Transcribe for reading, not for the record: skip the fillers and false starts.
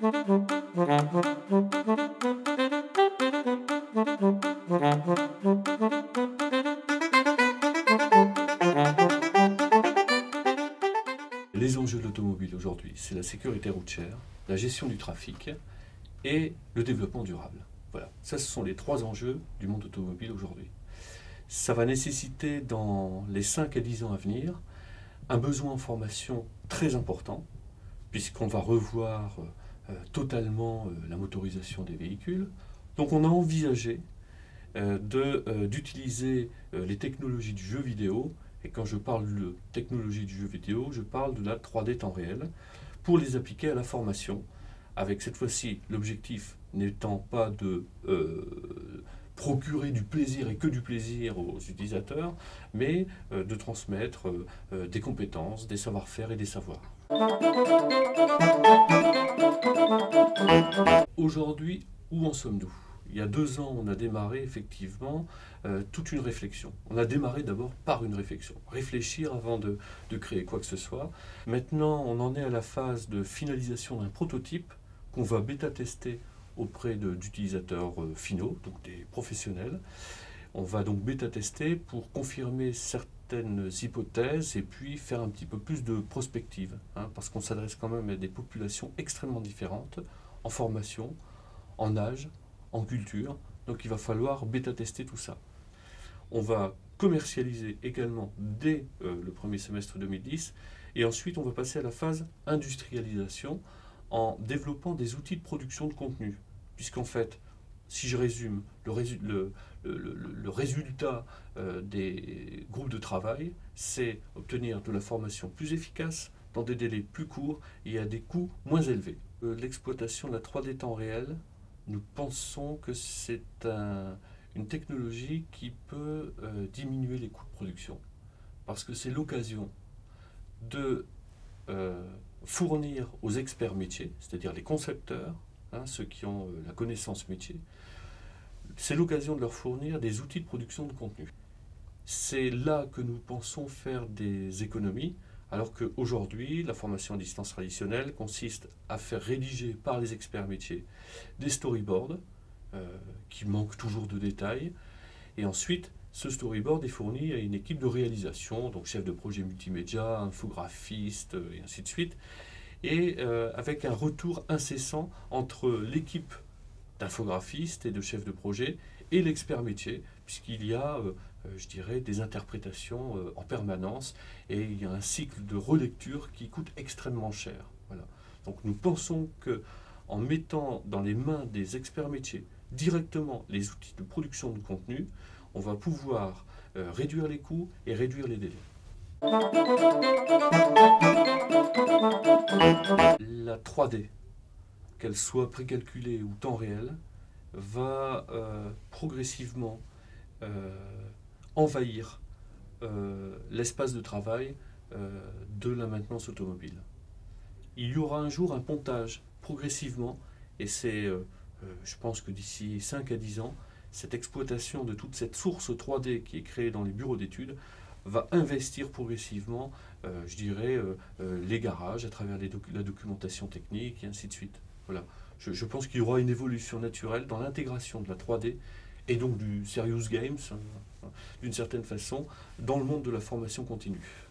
Les enjeux de l'automobile aujourd'hui, c'est la sécurité routière, la gestion du trafic et le développement durable. Voilà, ça ce sont les trois enjeux du monde automobile aujourd'hui. Ça va nécessiter dans les 5 à 10 ans à venir un besoin en formation très important, puisqu'on va revoir totalement la motorisation des véhicules. Donc on a envisagé d'utiliser les technologies du jeu vidéo, et quand je parle de technologie du jeu vidéo, je parle de la 3D temps réel, pour les appliquer à la formation, avec cette fois-ci l'objectif n'étant pas de procurer du plaisir et que du plaisir aux utilisateurs, mais de transmettre des compétences, des savoir-faire et des savoirs. Aujourd'hui, où en sommes-nous ? Il y a 2 ans, on a démarré effectivement toute une réflexion. On a démarré d'abord par une réflexion. Réfléchir avant de créer quoi que ce soit. Maintenant, on en est à la phase de finalisation d'un prototype qu'on va bêta-tester auprès d'utilisateurs finaux, donc des professionnels. On va donc bêta-tester pour confirmer certaines hypothèses et puis faire un petit peu plus de prospective, parce qu'on s'adresse quand même à des populations extrêmement différentes, en formation, en âge, en culture, donc il va falloir bêta-tester tout ça. On va commercialiser également dès le premier semestre 2010, et ensuite on va passer à la phase industrialisation en développant des outils de production de contenu, puisqu'en fait, si je résume, le résultat des groupes de travail, c'est obtenir de la formation plus efficace, dans des délais plus courts et à des coûts moins élevés. L'exploitation de la 3D temps réel, nous pensons que c'est une technologie qui peut diminuer les coûts de production, parce que c'est l'occasion de fournir aux experts métiers, c'est-à-dire les concepteurs, ceux qui ont la connaissance métier, c'est l'occasion de leur fournir des outils de production de contenu. C'est là que nous pensons faire des économies, alors qu'aujourd'hui, la formation à distance traditionnelle consiste à faire rédiger par les experts métiers des storyboards qui manquent toujours de détails, et ensuite, ce storyboard est fourni à une équipe de réalisation, donc chef de projet multimédia, infographiste, et ainsi de suite, et avec un retour incessant entre l'équipe d'infographistes et de chefs de projet et l'expert métier, puisqu'il y a, je dirais, des interprétations en permanence, et il y a un cycle de relecture qui coûte extrêmement cher. Voilà. Donc nous pensons qu'en mettant dans les mains des experts métiers directement les outils de production de contenu, on va pouvoir réduire les coûts et réduire les délais. La 3D, qu'elle soit précalculée ou temps réel, va progressivement envahir l'espace de travail de la maintenance automobile. Il y aura un jour un pontage progressivement, et c'est, je pense que d'ici 5 à 10 ans, cette exploitation de toute cette source 3D qui est créée dans les bureaux d'études va investir progressivement, je dirais, les garages à travers la documentation technique et ainsi de suite. Voilà. Je pense qu'il y aura une évolution naturelle dans l'intégration de la 3D et donc du serious games, d'une certaine façon, dans le monde de la formation continue.